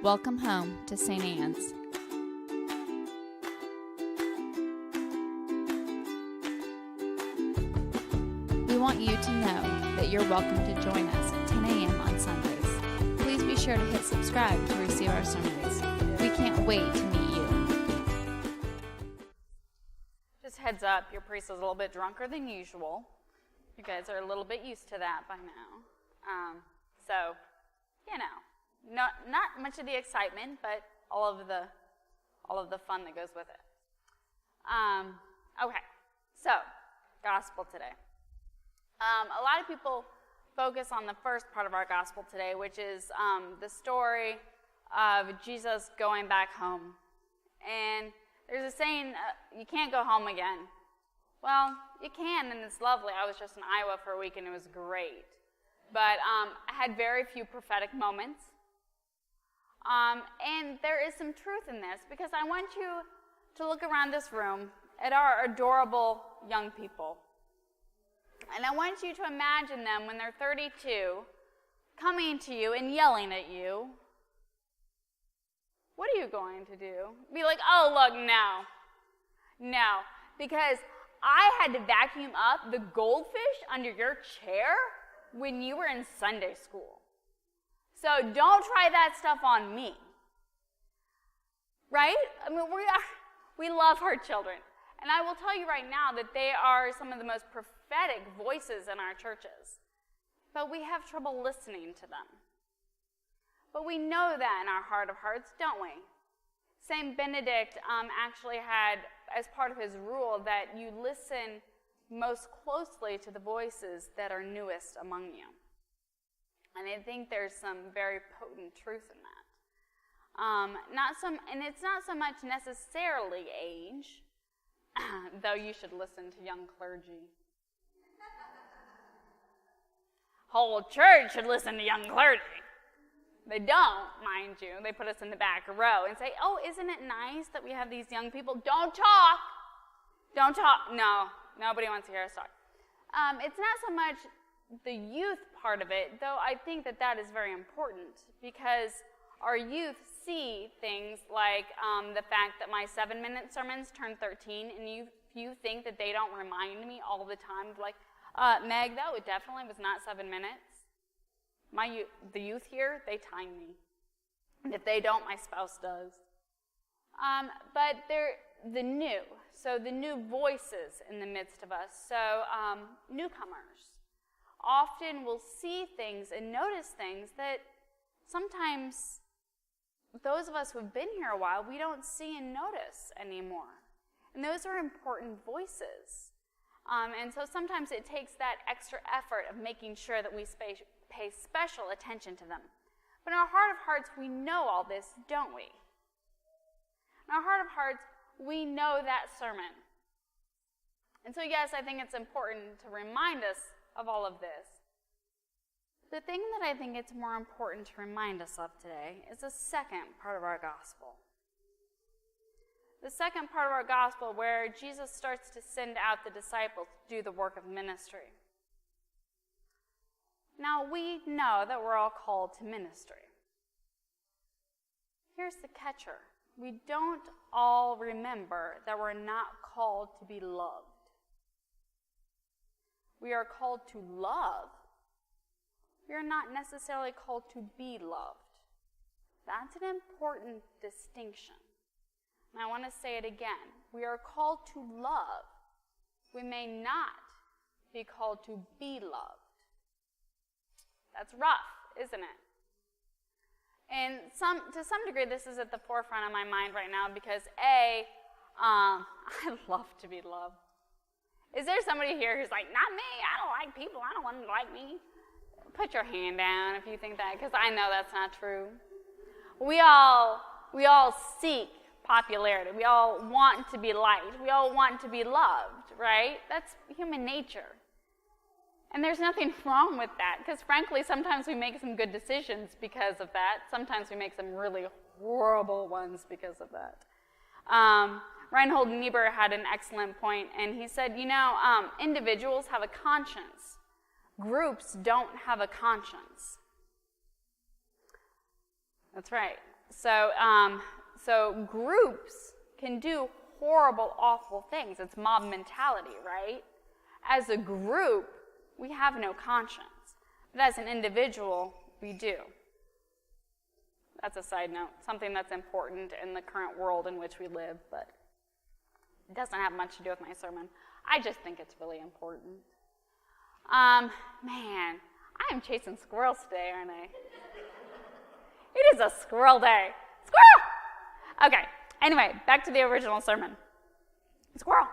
Welcome home to St. Anne's. We want you to know that you're welcome to join us at 10 a.m. on Sundays. Please be sure to hit subscribe to receive our sermons. We can't wait to meet you. Just heads up, your priest is a little bit drunker than usual. You guys are a little bit used to that by now. So, you know, not much of the excitement, but all of the fun that goes with it. Okay, so gospel today. A lot of people focus on the first part of our gospel today, which is the story of Jesus going back home. And there's a saying, you can't go home again. Well, you can, and it's lovely. I was just in Iowa for a week, and it was great. But I had very few prophetic moments. And there is some truth in this, because I want you to look around this room at our adorable young people. And I want you to imagine them when they're 32, coming to you and yelling at you. What are you going to do? Be like, oh, look, no. Because I had to vacuum up the goldfish under your chair when you were in Sunday school. So don't try that stuff on me. Right? I mean, we love our children. And I will tell you right now that they are some of the most prophetic voices in our churches. But we have trouble listening to them. But we know that in our heart of hearts, don't we? St. Benedict actually had, as part of his rule, that you listen most closely to the voices that are newest among you. And I think there's some very potent truth in that. And it's not so much necessarily age, though you should listen to young clergy. Whole church should listen to young clergy. They don't, mind you. They put us in the back row and say, oh, isn't it nice that we have these young people? Don't talk. No, nobody wants to hear us talk. It's not so much the youth part of it, though I think that is very important, because our youth see things like the fact that my 7-minute sermons turn 13, and you think that they don't remind me all the time of like, Meg, that definitely was not 7 minutes. The youth here, they time me. And if they don't, my spouse does. But they're the new. So the new voices in the midst of us. So newcomers often will see things and notice things that sometimes those of us who have been here a while, we don't see and notice anymore. And those are important voices. And so sometimes it takes that extra effort of making sure that we pay special attention to them. But in our heart of hearts, we know all this, don't we? In our heart of hearts, we know that sermon. And so yes, I think it's important to remind us of all of this. The thing that I think it's more important to remind us of today is the second part of our gospel. The second part of our gospel, where Jesus starts to send out the disciples to do the work of ministry. Now, we know that we're all called to ministry. Here's the catcher. We don't all remember that we're not called to be loved. We are called to love. We are not necessarily called to be loved. That's an important distinction. And I want to say it again. We are called to love. We may not be called to be loved. That's rough, isn't it? And to some degree, this is at the forefront of my mind right now because, I love to be loved. Is there somebody here who's like, not me, I don't like people, I don't want them to like me? Put your hand down if you think that, because I know that's not true. We all seek popularity. We all want to be liked. We all want to be loved, right? That's human nature. And there's nothing wrong with that, because frankly, sometimes we make some good decisions because of that. Sometimes we make some really horrible ones because of that. Reinhold Niebuhr had an excellent point, and he said, individuals have a conscience. Groups don't have a conscience. That's right. So groups can do horrible, awful things. It's mob mentality, right? As a group, we have no conscience. But as an individual, we do. That's a side note, something that's important in the current world in which we live, but it doesn't have much to do with my sermon. I just think it's really important. Man, I am chasing squirrels today, aren't I? It is a squirrel day. Squirrel! Okay, anyway, back to the original sermon. Squirrel.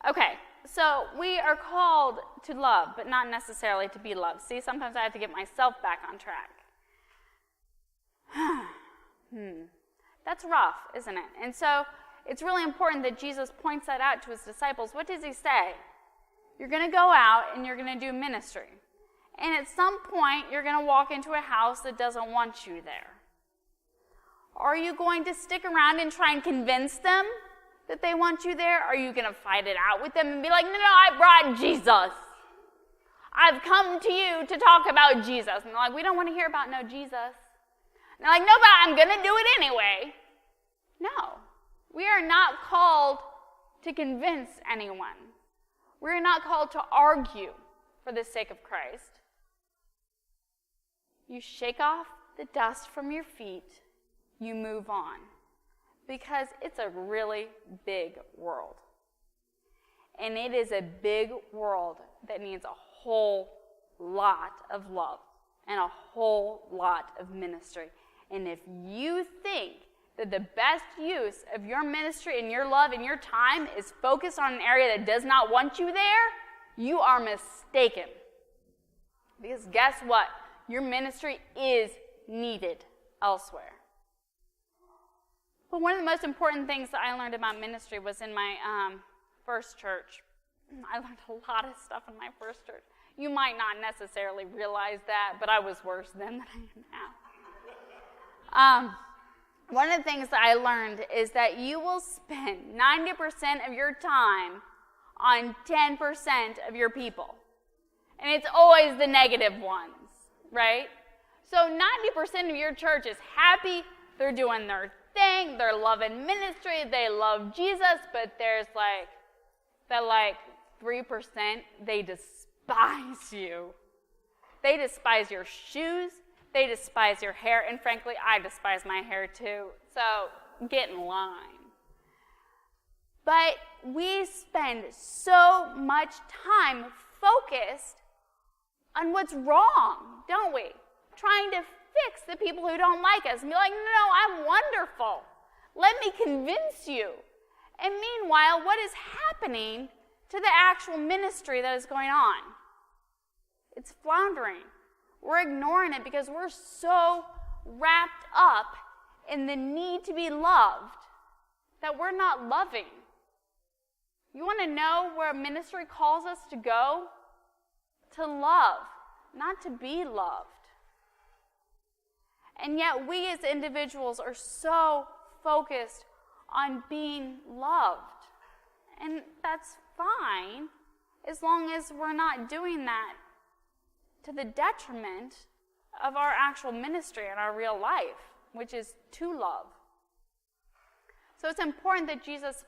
Okay, so we are called to love, but not necessarily to be loved. See, sometimes I have to get myself back on track. That's rough, isn't it? And so it's really important that Jesus points that out to his disciples. What does he say? You're going to go out and you're going to do ministry. And at some point, you're going to walk into a house that doesn't want you there. Are you going to stick around and try and convince them that they want you there? Are you going to fight it out with them and be like, no, I brought Jesus. I've come to you to talk about Jesus. And they're like, we don't want to hear about no Jesus. And they're like, no, but I'm going to do it anyway. No, we are not called to convince anyone. We're not called to argue for the sake of Christ. You shake off the dust from your feet, you move on. Because it's a really big world. And it is a big world that needs a whole lot of love and a whole lot of ministry. And if you think that the best use of your ministry and your love and your time is focused on an area that does not want you there, you are mistaken. Because guess what? Your ministry is needed elsewhere. But one of the most important things that I learned about ministry was in my first church. I learned a lot of stuff in my first church. You might not necessarily realize that, but I was worse then than I am now. One of the things that I learned is that you will spend 90% of your time on 10% of your people. And it's always the negative ones, right? So 90% of your church is happy, they're doing their thing, they're loving ministry, they love Jesus, but there's that 3%, they despise you. They despise your shoes, they despise your hair, and frankly, I despise my hair too, so get in line. But we spend so much time focused on what's wrong, don't we? Trying to fix the people who don't like us and be like, no, I'm wonderful. Let me convince you. And meanwhile, what is happening to the actual ministry that is going on? It's floundering. We're ignoring it because we're so wrapped up in the need to be loved that we're not loving. You want to know where ministry calls us to go? To love, not to be loved. And yet we as individuals are so focused on being loved. And that's fine as long as we're not doing that to the detriment of our actual ministry and our real life, which is to love. So it's important that Jesus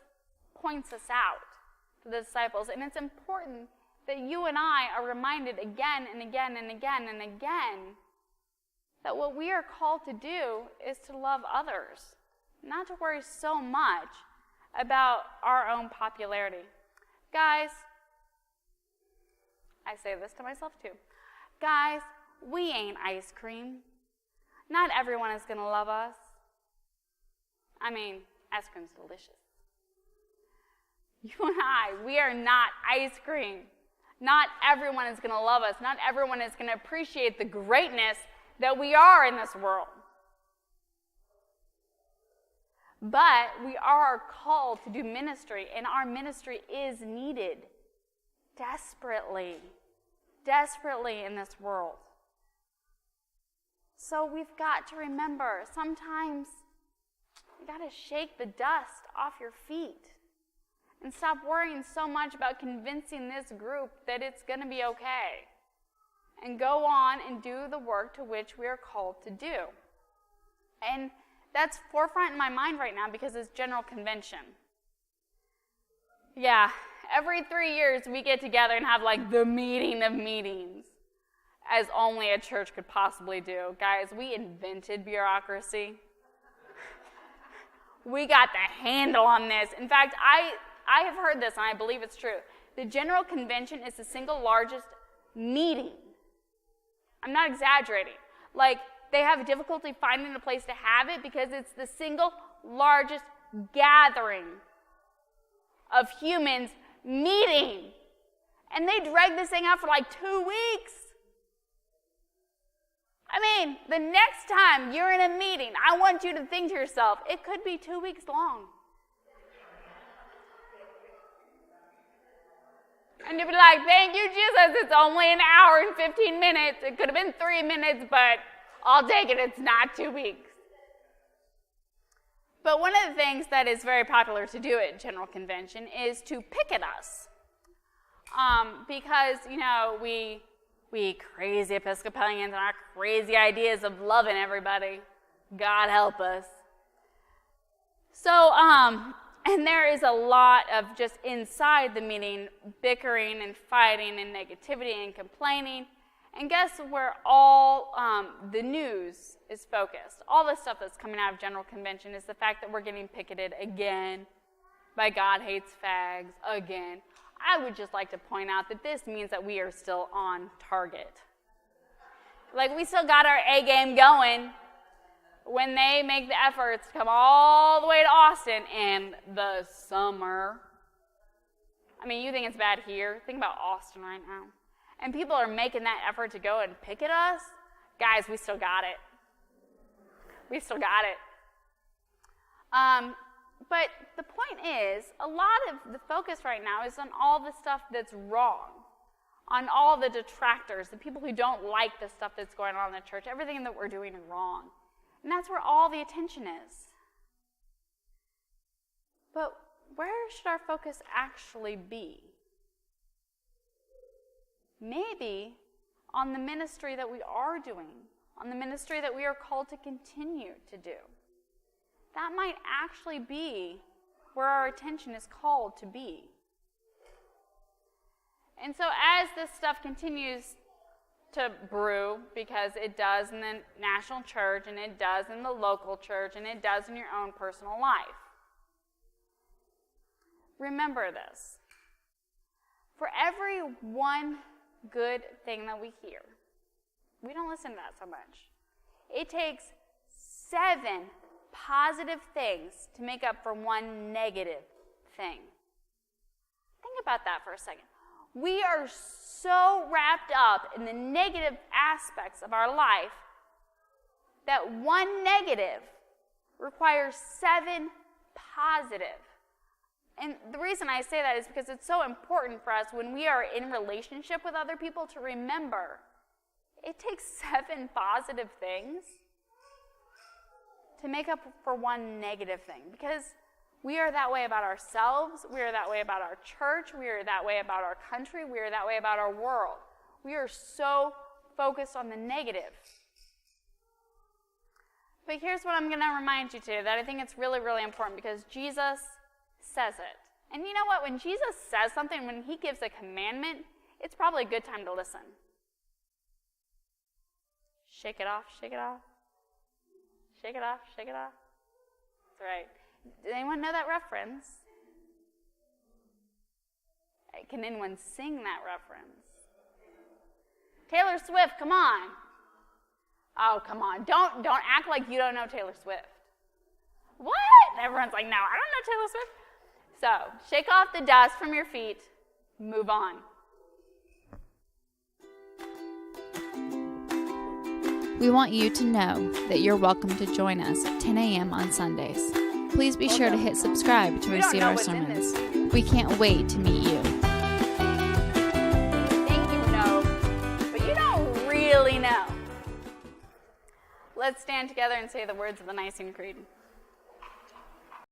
points us out to the disciples, and it's important that you and I are reminded again and again and again and again that what we are called to do is to love others, not to worry so much about our own popularity. Guys, I say this to myself too. Guys, we ain't ice cream. Not everyone is going to love us. I mean, ice cream's delicious. You and I, we are not ice cream. Not everyone is going to love us. Not everyone is going to appreciate the greatness that we are in this world. But we are called to do ministry, and our ministry is needed desperately in this world. So we've got to remember, sometimes you got to shake the dust off your feet and stop worrying so much about convincing this group that it's going to be okay. And go on and do the work to which we are called to do. And that's forefront in my mind right now because it's General Convention. Yeah, every 3 years we get together and have like the meeting of meetings, as only a church could possibly do. Guys, we invented bureaucracy. We got the handle on this. In fact, I have heard this, and I believe it's true. The General Convention is the single largest meeting. I'm not exaggerating. Like, they have difficulty finding a place to have it because it's the single largest gathering of humans meeting. And they drag this thing out for like 2 weeks. I mean, the next time you're in a meeting, I want you to think to yourself, it could be 2 weeks long. And you'll be like, thank you, Jesus, it's only an hour and 15 minutes. It could have been 3 minutes, but I'll take it, it's not 2 weeks. But one of the things that is very popular to do at General Convention is to picket us. Because, you know, we crazy Episcopalians and our crazy ideas of loving everybody, God help us. So, and there is a lot of just inside the meeting bickering and fighting and negativity and complaining. And guess where all the news is focused? All the stuff that's coming out of General Convention is the fact that we're getting picketed again by God hates fags again. I would just like to point out that this means that we are still on target. Like, we still got our A game going when they make the efforts to come all the way to Austin in the summer. I mean, you think it's bad here? Think about Austin right now. And people are making that effort to go and picket us. Guys, we still got it. We still got it. But the point is, a lot of the focus right now is on all the stuff that's wrong, on all the detractors, the people who don't like the stuff that's going on in the church. Everything that we're doing is wrong. And that's where all the attention is. But where should our focus actually be? Maybe on the ministry that we are doing, on the ministry that we are called to continue to do. That might actually be where our attention is called to be. And so as this stuff continues to brew, because it does in the national church, and it does in the local church, and it does in your own personal life, remember this. For every one good thing that we hear, we don't listen to that so much. It takes 7 positive things to make up for one negative thing. Think about that for a second. We are so wrapped up in the negative aspects of our life that one negative requires 7 positive. And the reason I say that is because it's so important for us when we are in relationship with other people to remember it takes 7 positive things to make up for one negative thing. Because we are that way about ourselves, we are that way about our church, we are that way about our country, we are that way about our world. We are so focused on the negative. But here's what I'm going to remind you today, that I think it's really, really important, because Jesus says it. And you know what? When Jesus says something, when he gives a commandment, it's probably a good time to listen. Shake it off, shake it off. Shake it off, shake it off. That's right. Does anyone know that reference? Can anyone sing that reference? Taylor Swift, come on. Oh, come on. Don't act like you don't know Taylor Swift. What? Everyone's like, no, I don't know Taylor Swift. So, shake off the dust from your feet. Move on. We want you to know that you're welcome to join us at 10 a.m. on Sundays. Please be sure to hit subscribe to receive our sermons. We can't wait to meet you. Think you know, but you don't really know. Let's stand together and say the words of the Nicene Creed.